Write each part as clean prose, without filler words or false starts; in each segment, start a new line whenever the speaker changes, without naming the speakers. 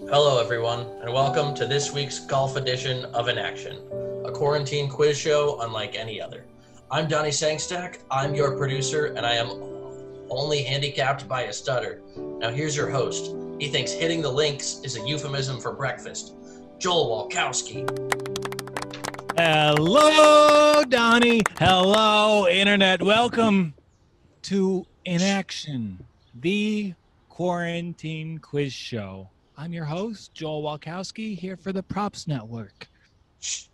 Hello, everyone, and welcome to this week's golf edition of Inaction, a quarantine quiz show unlike any other. I'm Donnie Sangstack, I'm your producer, and I am only handicapped by a stutter. Now here's your host. He thinks hitting the links is a euphemism for breakfast. Joel Walkowski.
Hello, Donnie. Hello, Internet. Welcome to Inaction, the quarantine quiz show. I'm your host, Joel Walkowski, here for the Props Network.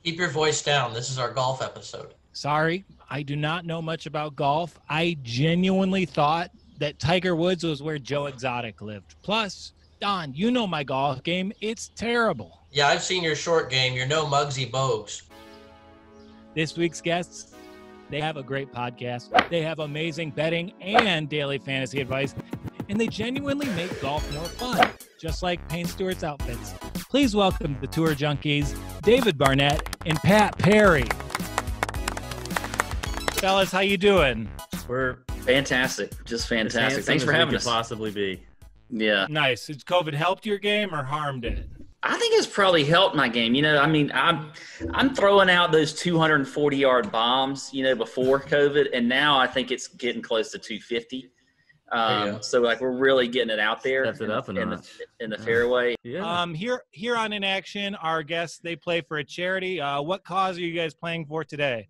Keep your voice down. This is our golf episode.
Sorry, I do not know much about golf. I genuinely thought that Tiger Woods was where Joe Exotic lived. Plus, Don, you know my golf game. It's terrible.
Yeah, I've seen your short game. You're no Muggsy Bogues.
This week's guests, they have a great podcast. They have amazing betting and daily fantasy advice, and they genuinely make golf more fun, just like Payne Stewart's outfits. Please welcome the Tour Junkies, David Barnett and Pat Perry. Fellas, how you doing?
We're fantastic, just fantastic. Thanks for having us.
Possibly be.
Yeah,
nice. Has COVID helped your game or harmed it?
I think it's probably helped my game. You know, I mean, I'm throwing out those 240-yard bombs, you know, before COVID, and now I think it's getting close to 250. So like we're really getting it out there
in
the fairway.
Yeah.
Here on Inaction, our guests, they play for a charity. What cause are you guys playing for today?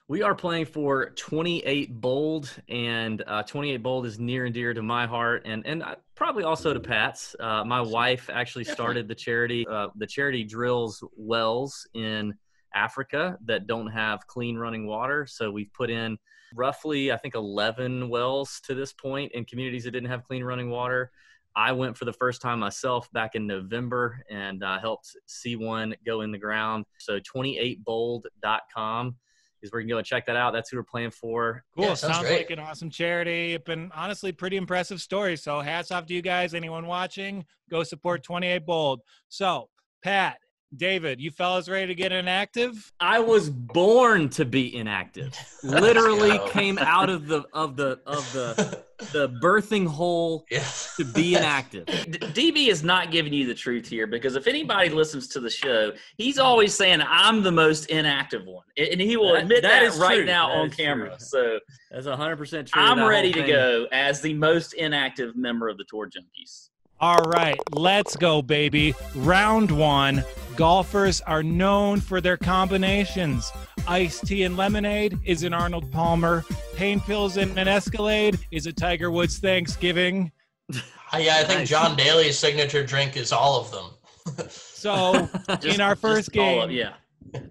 We are playing for 28 Bold, and 28 Bold is near and dear to my heart, and probably also to Pat's. My wife actually started the charity. The charity drills wells in Africa that don't have clean running water, so we've put in roughly, I think, 11 wells to this point in communities that didn't have clean running water. I went for the first time myself back in November and helped see one go in the ground. So 28bold.com is where you can go and check that out. That's who we're playing for.
Cool.
Yeah,
sounds
great.
like an awesome charity. It's been honestly pretty impressive story. So hats off to you guys. Anyone watching, go support 28 Bold. So Pat, David, you fellas ready to get inactive?
I was born to be inactive. Literally came out of the birthing hole to be inactive.
DB is not giving you the truth here, because if anybody listens to the show, he's always saying I'm the most inactive one, and he will admit that right
true.
now
That
on
is
camera.
true.
So
That's 100% true.
I'm ready to go as the most inactive member of the Tour Junkies.
All right, let's go, baby. Round one. Golfers are known for their combinations. Iced tea and lemonade is an Arnold Palmer. Pain pills and an Escalade is a Tiger Woods Thanksgiving.
Yeah, I think Jon Daly's signature drink is all of them.
So in our first game,
yeah.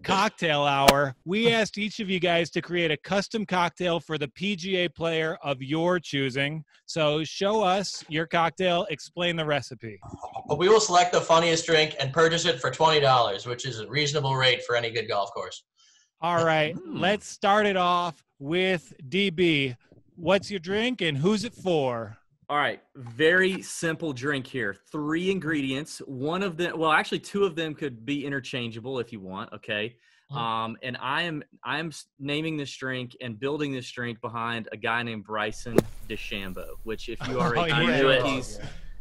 cocktail hour, we asked each of you guys to create a custom cocktail for the PGA player of your choosing. So show us your cocktail, explain the recipe.
We will select the funniest drink and purchase it for $20, which is a reasonable rate for any good golf course.
All right, let's start it off with DB. What's your drink and who's it for?
All right, very simple drink here. 3 ingredients. One of them, well, actually 2 of them could be interchangeable if you want. Okay, and I am naming this drink and building this drink behind a guy named Bryson DeChambeau. Which, if you are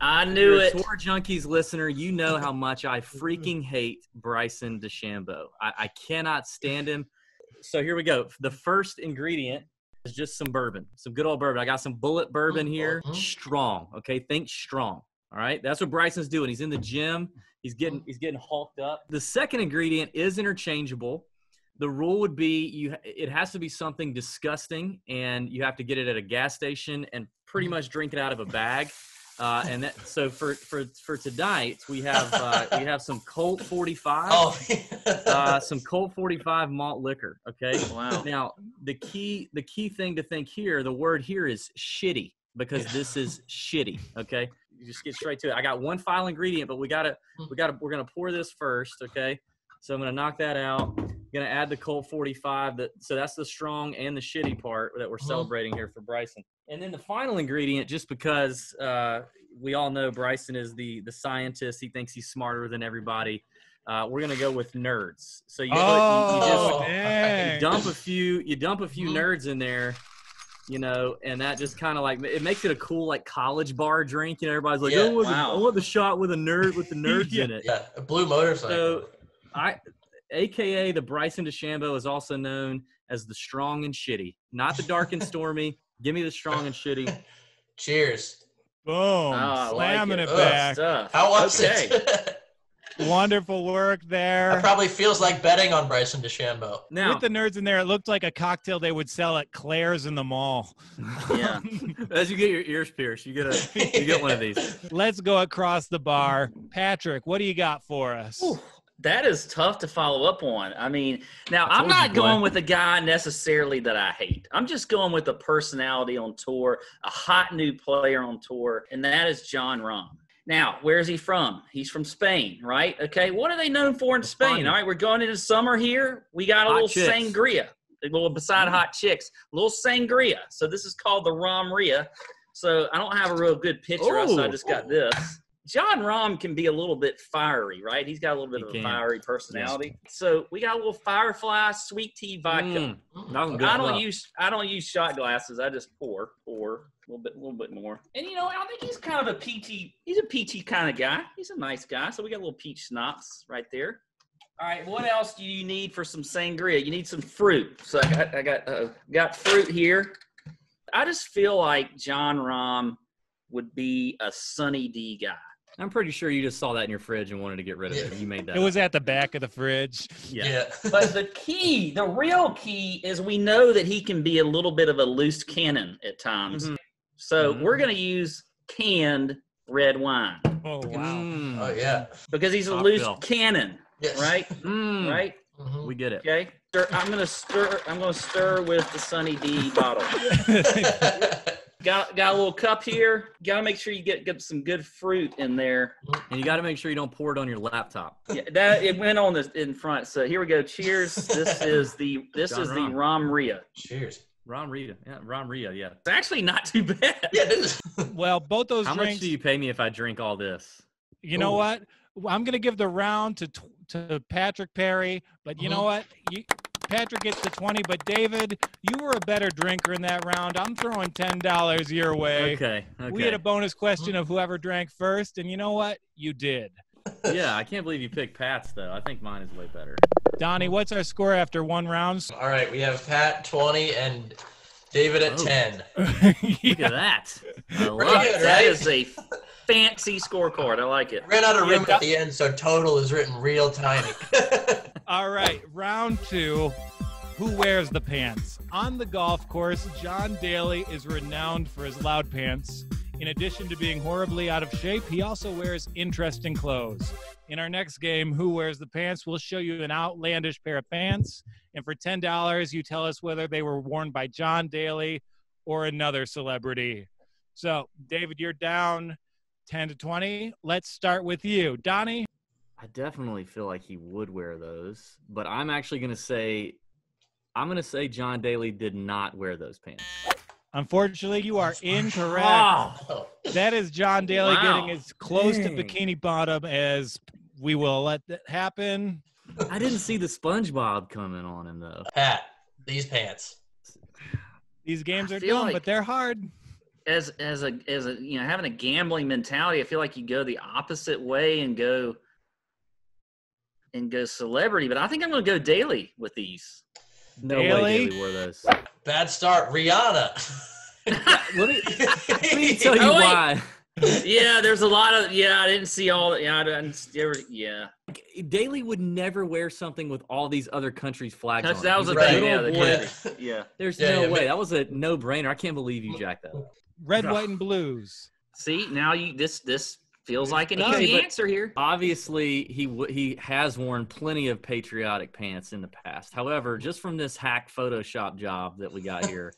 I knew it.
Tour Junkies listener, you know how much I freaking hate Bryson DeChambeau. I cannot stand him. So here we go. The first ingredient is just some bourbon, some good old bourbon. I got some Bullet bourbon here. Strong, okay? Think strong, all right? That's what Bryson's doing. He's in the gym. He's getting hulked up. The second ingredient is interchangeable. The rule would be it has to be something disgusting, and you have to get it at a gas station and pretty much drink it out of a bag. So for tonight we have some Colt 45, some Colt 45 malt liquor. Okay.
Wow.
Now the key thing to think here, the word here is shitty, because this is shitty. Okay. You just get straight to it. I got one final ingredient, but we're gonna pour this first. Okay. So I'm gonna knock that out. Gonna add the Colt 45. So that's the strong and the shitty part that we're celebrating here for Bryson. And then the final ingredient, just because we all know Bryson is the scientist, he thinks he's smarter than everybody. We're gonna go with nerds. So you dump a few nerds in there, and that just kind of like, it makes it a cool like college bar drink. Everybody's like,
Yeah,
I want the shot with the nerds in it.
Yeah, a blue motorcycle.
So AKA the Bryson DeChambeau is also known as the strong and shitty, not the dark and stormy. Give me the strong and shitty.
Cheers.
Boom. Slamming it back.
Stuff.
How was it?
Wonderful work there.
That probably feels like betting on Bryson DeChambeau.
Now,
with the nerds in there, it looked like a cocktail they would sell at Claire's in the mall.
Yeah.
as you get your ears pierced, you get one of these.
Let's go across the bar. Patrick, what do you got for us?
Ooh, that is tough to follow up on. I mean, now I'm not going with a guy necessarily that I hate. I'm just going with a personality on tour, a hot new player on tour, and that is Jon Rahm. Now, where is he from? He's from Spain, right? Okay, what are they known for in Spain? All right, we're going into summer here. We got a little sangria. Well, beside hot chicks, a little sangria. So this is called the Ramria. So I don't have a real good picture, so I just got this. Jon Rahm can be a little bit fiery, right? He's got a little bit of a fiery personality. Yes. So we got a little Firefly sweet tea vodka. I don't use shot glasses. I just pour a little bit more. And I think he's kind of a peachy. He's a peachy kind of guy. He's a nice guy. So we got a little peach schnapps right there. All right, what else do you need for some sangria? You need some fruit. So I got fruit here. I just feel like Jon Rahm would be a Sunny D guy.
I'm pretty sure you just saw that in your fridge and wanted to get rid of it. You made that.
It was at the back of the fridge.
Yeah.
But the real key is we know that he can be a little bit of a loose cannon at times. Mm-hmm. So we're going to use canned red wine.
Oh, wow.
Oh, yeah.
Because he's a loose cannon, right? Right?
Mm-hmm. We get it.
Okay. I'm going to stir with the Sunny D bottle. Got a little cup here. Got to make sure you get some good fruit in there.
And you got to make sure you don't pour it on your laptop.
Yeah, it went on in front. So here we go. Cheers. This is the Ramria.
Cheers.
Ramria. Yeah, Ramria, yeah.
It's actually not too bad.
Yeah, it is.
Well, both those
How
drinks.
much do you pay me if I drink all this?
You know what? I'm going to give the round to Patrick Perry, but you know what? Patrick gets the 20, but David, you were a better drinker in that round. I'm throwing $10 your way.
Okay.
We had a bonus question of whoever drank first, and you know what? You did.
Yeah, I can't believe you picked Pat's, though. I think mine is way better.
Donnie, what's our score after one round?
All right, we have Pat 20 and David at 10.
Look at that. I love
it.
That is a fancy scorecard. I like it.
Ran out of room at the end, so total is written real tiny.
All right, round 2. Who wears the pants? On the golf course, Jon Daly is renowned for his loud pants. In addition to being horribly out of shape, he also wears interesting clothes. In our next game, Who Wears the Pants, we'll show you an outlandish pair of pants. And for $10, you tell us whether they were worn by Jon Daly or another celebrity. So, David, you're down 10 to 20. Let's start with you. Donnie?
I definitely feel like he would wear those, but I'm actually going to say Jon Daly did not wear those pants.
Unfortunately, you are incorrect.
Oh.
That is Jon Daly getting as close to bikini bottom as we will let that happen.
I didn't see the SpongeBob coming on him, though.
Pat, these pants.
These games are dumb, but they're hard.
As a having a gambling mentality, I feel like you go the opposite way and go celebrity, but I think I'm going to go Daly with these.
No way Daly wore those.
Bad start, Rihanna.
Let me tell you why.
Yeah, there's a lot of I didn't see all.
Daly would never wear something with all these other countries' flags on it.
That was a thing. Yeah.
There's no way. That was a no-brainer. I can't believe you jacked that up.
Red, white, and blues.
See, now this feels like an easy answer here.
Obviously, he has worn plenty of patriotic pants in the past. However, just from this hack Photoshop job that we got here,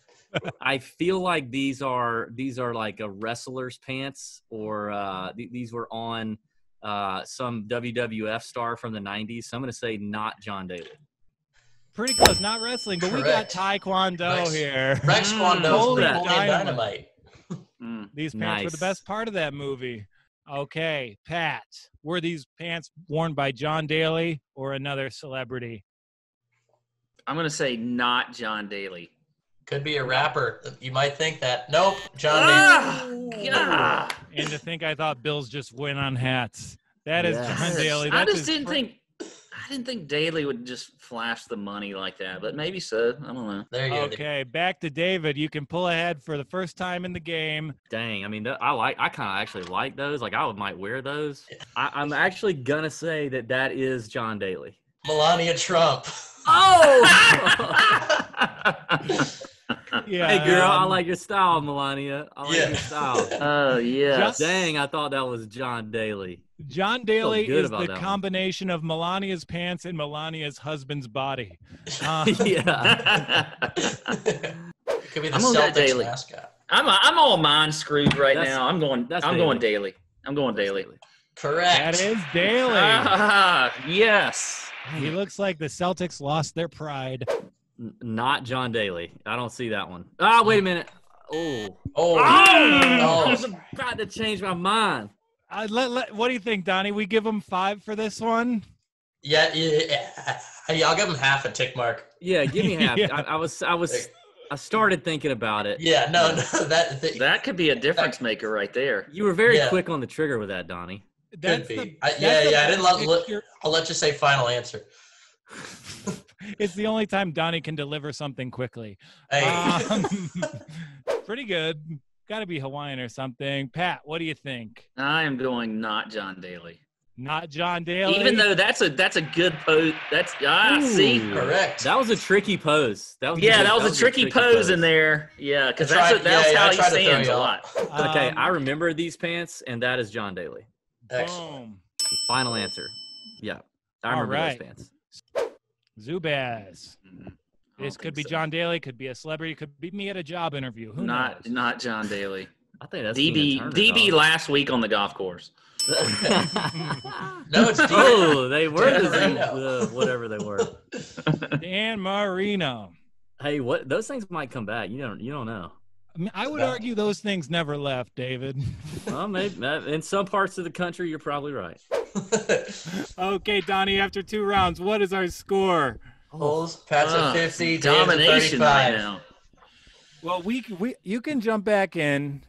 I feel like these are like a wrestler's pants, or these were on some WWF star from the 90s. So I'm going to say not Jon Daly.
Pretty close, not wrestling, but
Correct.
We got Taekwondo here.
Rex Kwondo's Dynamite.
These pants were the best part of that movie. Okay, Pat, were these pants worn by Jon Daly or another celebrity?
I'm going to say not Jon Daly.
Could be a rapper. You might think that. Nope, John Daly.
God.
And to think I thought Bills just win on hats. That is Jon Daly.
I
That's
just didn't think. I didn't think Daly would just flash the money like that, but maybe so. I don't know.
There you go.
Okay, back to David. You can pull ahead for the first time in the game.
Dang, I mean, I kind of actually like those. Like, I might wear those. I'm actually gonna say that is Jon Daly.
Melania Trump.
Oh!
Yeah.
Hey, girl, I like your style, Melania. I like your style.
Oh, yeah.
Dang, I thought that was Jon Daly.
Jon Daly is the
that
combination of Melania's pants and Melania's husband's body.
Yeah.
Could be the Celtics mascot.
I'm all mind screwed right now. I'm going
Daly.
Daly.
Correct.
That is Daly.
Yes.
He looks like the Celtics lost their pride.
Not Jon Daly. I don't see that one. Ah, wait a minute.
Oh.
I was about to change my mind.
What do you think, Donnie? We give him 5 for this one?
Yeah. I'll give him half a tick mark.
Yeah, give me half.
Yeah.
I started thinking about it.
Yeah, no,
that could be a difference maker right there.
You were very quick on the trigger with that, Donnie.
Could be. I didn't I'll let you say final answer.
It's the only time Donnie can deliver something quickly.
Hey.
Pretty good. Got to be Hawaiian or something. Pat, what do you think?
I am going not Jon Daly.
Not Jon Daly.
Even though that's a good pose. See,
correct.
That was a tricky pose. That
was a tricky pose in there. Yeah, because that's how he stands a lot.
Okay, I remember these pants, and that is Jon Daly.
Excellent.
Boom.
Final answer. Yeah, I remember those pants.
Zubaz. This could be Jon Daly, could be a celebrity, could be me at a job interview. Who knows?
Not Jon Daly.
I think that's
DB last week on the golf course.
No, it's DB.
Oh, they were whatever they were.
Dan Marino.
Hey, what? Those things might come back. You don't know.
I mean, I would argue those things never left, David.
Well, maybe in some parts of the country, you're probably right.
Okay, Donnie. After 2 rounds, what is our score?
Holes, Pat's at 50,
domination right now.
Well, you can jump back in,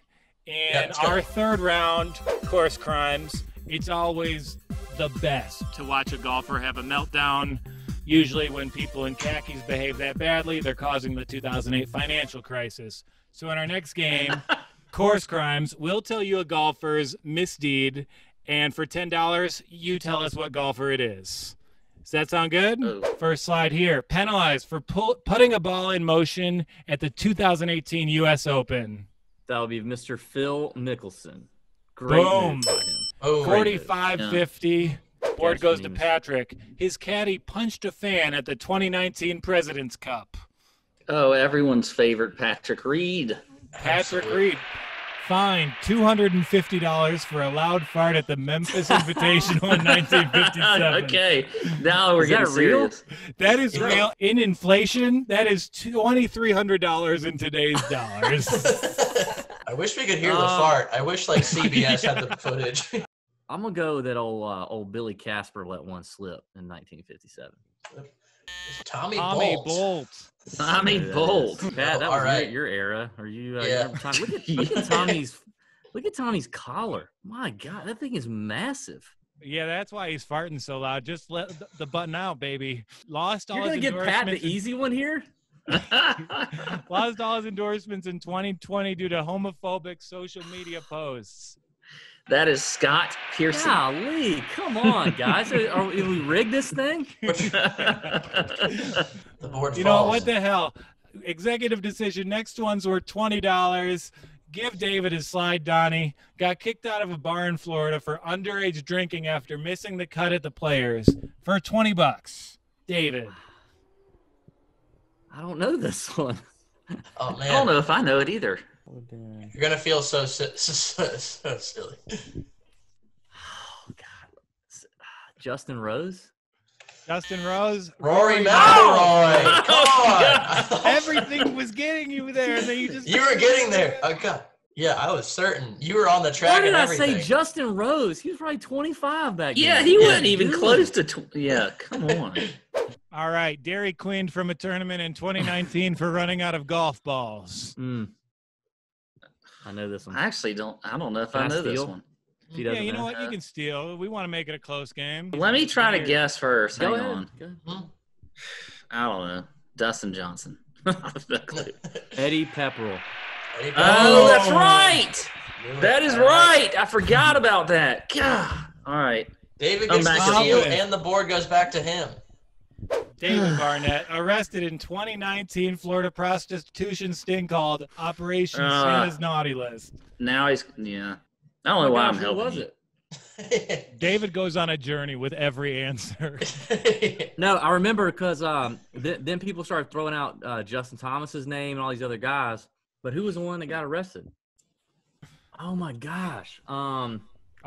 and our 3rd round, Course Crimes. It's always the best to watch a golfer have a meltdown. Usually, when people in khakis behave that badly, they're causing the 2008 financial crisis. So, in our next game, Course Crimes, we'll tell you a golfer's misdeed, and for $10, you tell us what golfer it is. Does that sound good?
Oh.
First slide here. Penalized for putting a ball in motion at the 2018 U.S. Open.
That would be Mr. Phil Mickelson. Great
Boom.
move by him.
Oh,
45-50. Board goes to Patrick. His caddy punched a fan at the 2019 President's Cup.
Oh, everyone's favorite Patrick Reed.
Patrick Reed. Fined $250 for a loud fart at the Memphis Invitational in 1957.
Okay, now we're getting serious.
That is real. In inflation, that is $2,300 in today's dollars.
I wish we could hear the fart. I wish CBS had the footage.
I'm gonna go that old Billy Casper let one slip in 1957.
Tommy
Bolt.
Tommy Bolt.
Pat, that was your era. Are you? Look at Tommy's collar. My God, that thing is massive.
Yeah, that's why he's farting so loud. Just let the button out, baby. Lost all
You're
his
gonna get Pat
endorsements.
the easy one here.
Lost all his endorsements in 2020 due to homophobic social media posts.
That is Scott Pearson.
Golly, come on, guys. Are we rigged this thing?
The board
You know, what the hell? Executive decision. Next ones were $20. Give David his slide, Donnie. Got kicked out of a bar in Florida for underage drinking after missing the cut at the Players for $20. David.
I don't know this one.
Oh, man.
I don't know if I know it either.
You're going to feel so silly.
Oh, God. Justin Rose?
Justin Rose.
Rory McIlroy. Come on.
Everything was getting you there, and then you just...
You were getting there. Oh, God. Yeah, I was certain. You were on the track.
Why did
and
I
everything.
say Justin Rose? He was probably 25 back then.
Yeah, he wasn't even close to. Yeah, come on.
All right, Dairy Queen from a tournament in 2019 for running out of golf balls.
I know this one.
I don't know if I know this one.
Yeah, you know what? You can steal. We want to make it a close game.
Let me try to guess first. Hang on.
Go ahead.
I don't know. Dustin Johnson.
Eddie Pepperell.
Oh, that's right. That is right. I forgot about that. God. All right.
David gets the steal, and the board goes back to him.
David Barnett, arrested in 2019 Florida prostitution sting called Operation Santa's Naughty List.
Now he's, I don't know why I'm helping.
Who was it?
David goes on a journey with every answer.
No, I remember because then people started throwing out Justin Thomas's name and all these other guys. But who was the one that got arrested? Oh my gosh.
I'll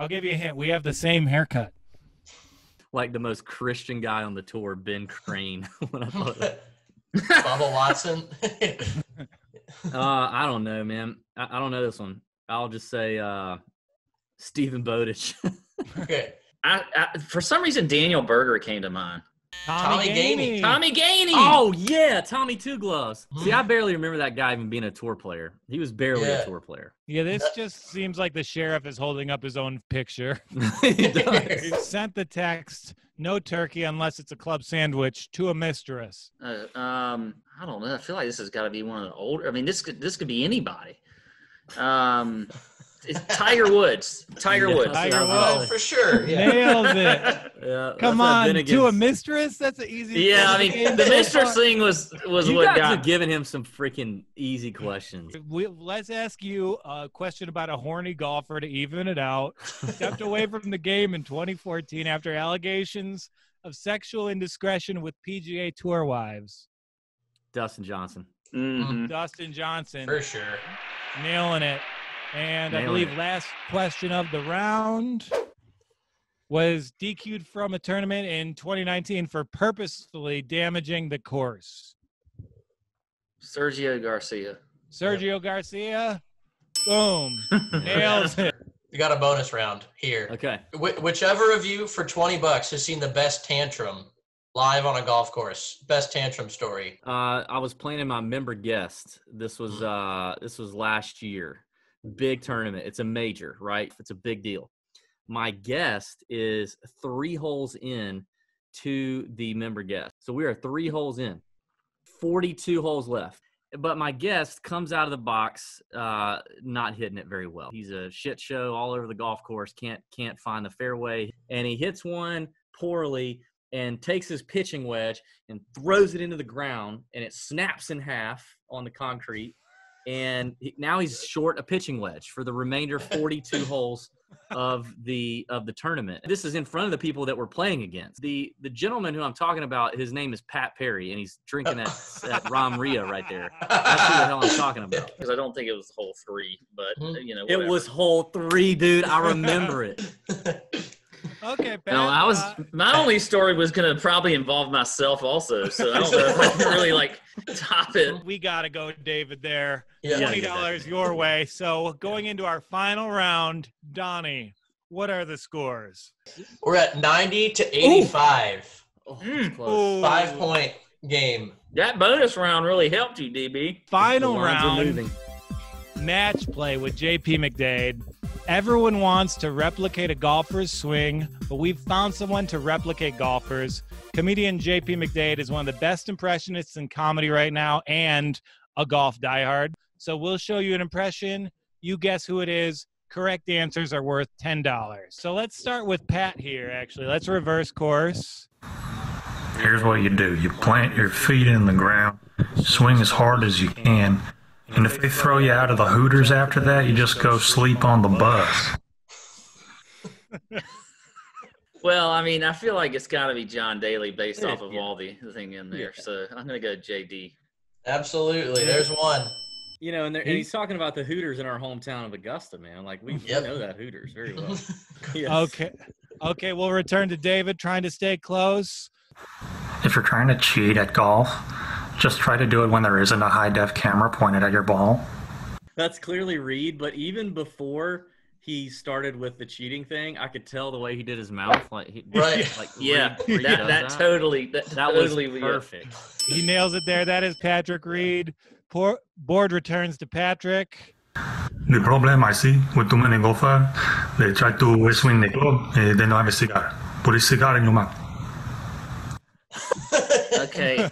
give you a hint. We have the same haircut.
Like the most Christian guy on the tour, Ben Crane.
Bubba Watson.
I don't know, man. I don't know this one. I'll just say Stephen Bowditch.
Okay.
For some reason, Daniel Berger came to mind.
Tommy Gainey.
Tommy Gainey.
Oh, yeah. Tommy Two Gloves. See, I barely remember that guy even being a tour player. He was barely a tour player.
Yeah, this just seems like the sheriff is holding up his own picture.
He does.
He sent the text, no turkey unless it's a club sandwich, to a mistress.
I don't know. I feel like this has got to be one of the older. I mean, this could be anybody. It's Tiger Woods. Tiger Woods.
Oh, for sure. Yeah.
Nailed it.
Yeah,
Come on, to a mistress? That's an easy.
Yeah, I mean, the mistress thing was
you
what
guys
got.
are giving him some freaking easy questions.
Let's ask you a question about a horny golfer to even it out. Stepped away from the game in 2014 after allegations of sexual indiscretion with PGA Tour wives.
Dustin Johnson.
Mm-hmm.
Dustin Johnson.
For sure.
Nailing it. And I believe last question of the round was DQ'd from a tournament in 2019 for purposefully damaging the course.
Sergio Garcia.
Sergio Garcia. Boom. Nails it.
You got a bonus round here.
Okay.
Whichever of you for $20 has seen the best tantrum live on a golf course. Best tantrum story.
I was planning my member guest. This was last year. Big tournament. It's a major, right? It's a big deal. My guest is 3 holes in to the member guest. So we are 3 holes in, 42 holes left. But my guest comes out of the box not hitting it very well. He's a shit show all over the golf course, can't find the fairway. And he hits one poorly and takes his pitching wedge and throws it into the ground, and it snaps in half on the concrete. And now he's short a pitching wedge for the remainder 42 holes of the tournament. This is in front of the people that we're playing against. The gentleman who I'm talking about, his name is Pat Perry, and he's drinking that Ram Ria right there. That's who the hell I'm talking about.
Because I don't think it was hole 3, but whatever.
It was hole 3, dude. I remember it.
Okay, Pat.
No, my only story was going to probably involve myself also, so I don't know if I can really top it.
We got to go, David, there.
Yeah.
$20 your way. So going into our final round, Donnie, what are the scores?
We're at 90 to 85.
Oh,
Ooh.
5-point game.
That bonus round really helped you, DB.
Final
The lines are
round,
moving.
match play with JP McDade. Everyone wants to replicate a golfer's swing, but we've found someone to replicate golfers. Comedian JP McDade is one of the best impressionists in comedy right now and a golf diehard. So we'll show you an impression. You guess who it is. Correct answers are worth $10. So let's start with Pat here, actually. Let's reverse course.
Here's what you do. You plant your feet in the ground, swing as hard as you can, and if they throw you out of the Hooters after that, you just go sleep on the bus.
Well, I mean, I feel like it's got to be Jon Daly based off of all the thing in there. So I'm going to go JD.
Absolutely. There's one.
And he's talking about the Hooters in our hometown of Augusta, man. We know that Hooters very well. Yes.
Okay, we'll return to David, trying to stay close.
If you're trying to cheat at golf, just try to do it when there isn't a high-def camera pointed at your ball.
That's clearly Reed, but even before he started with the cheating thing, I could tell the way he did his mouth.
Right.
That totally
was perfect.
He nails it there. That is Patrick Reed. Board returns to Patrick.
The problem I see with too many golfers, they try to swing the club, they don't have a cigar. Put a cigar in your mouth.
Okay.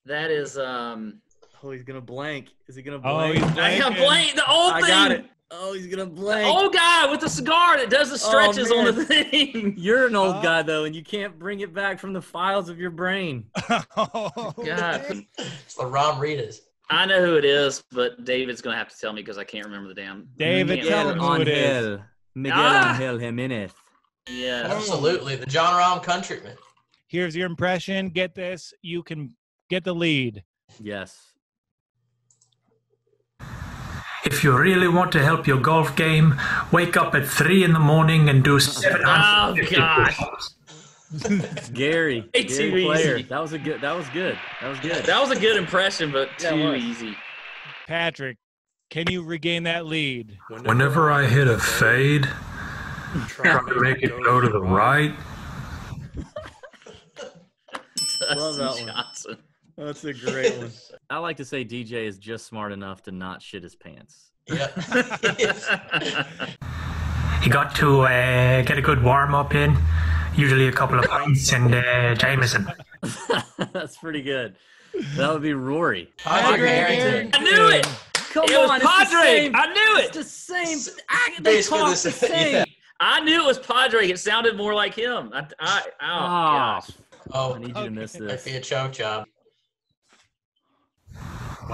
That is
Oh, he's gonna blank. Is he gonna
Oh,
blank?
he's
I got blank. The old thing.
I got it. Oh, he's gonna blank.
The old guy with the cigar that does the stretches on the thing.
You're an old guy though, and you can't bring it back from the files of your brain.
Oh,
God.
It's the Rom Reedus.
I know who it is, but David's gonna have to tell me because I can't remember the damn.
David, tell him who it is.
Miguel Angel Jimenez.
Yeah.
Absolutely. The John Rahm countryman.
Here's your impression. Get this. You can get the lead.
Yes.
If you really want to help your golf game, wake up at 3 in the morning and do 750
gosh.
push-ups.
Gary.
Way too
Gary Player.
easy.
That was good. That was good.
That was a good impression, but too easy.
Patrick, can you regain that lead?
Whenever I hit a fade, try to make it go to the right.
Love that one.
Johnson.
That's a great one. I like to say DJ is just smart enough to not shit his pants.
Yeah.
He got to get a good warm-up in, usually a couple of pints and Jameson.
That's pretty good. That would be Rory.
Padre Harrington.
I knew it.
Come
It was
on, it's the
Padre.
same.
I knew it.
It's the same. They
Basically
talk
the
the
same,
same.
yeah.
I knew it was Padre. It sounded more like him. Gosh.
Oh,
I need you to miss
that'd
this.
be a choke job.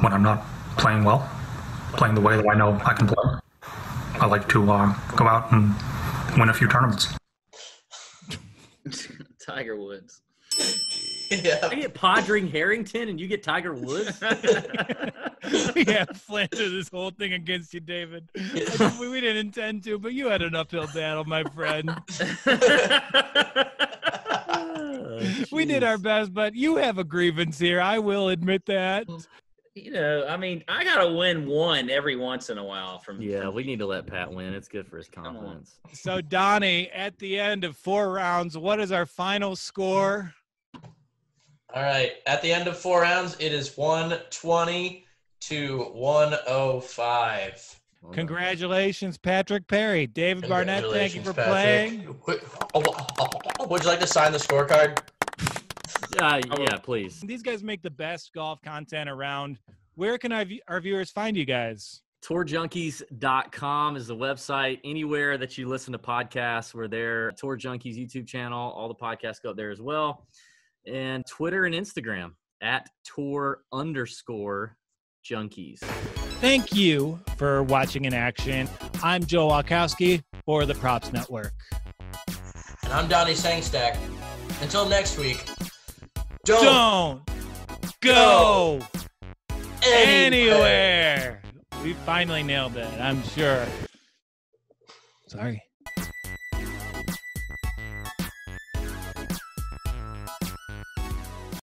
When I'm not playing well, playing the way that I know I can play, I like to go out and win a few tournaments.
Tiger Woods.
Yeah.
I get Padre Harrington and you get Tiger Woods.
Yeah, planted this whole thing against you, David. We didn't intend to, but you had an uphill battle, my friend. We did our best, but you have a grievance here. I will admit that.
You know, I mean, I gotta win one every once in a while.
We need to let Pat win. It's good for his confidence.
So, Donnie, at the end of 4 rounds, what is our final score?
All right. At the end of 4 rounds, it is 120 to 105.
Congratulations, Patrick Perry. David Barnett, thank you for playing.
Would you like to sign the scorecard?
Yeah, please.
These guys make the best golf content around. Where can our viewers find you guys?
TourJunkies.com is the website. Anywhere that you listen to podcasts, we're there. Tour Junkies YouTube channel. All the podcasts go up there as well. And Twitter and Instagram at Tour_Junkies.
Thank you for watching in action. I'm Joe Walkowski for the Props Network.
And I'm Donnie Sangstack. Until next week, don't
go
anywhere.
We finally nailed it, I'm sure. Sorry.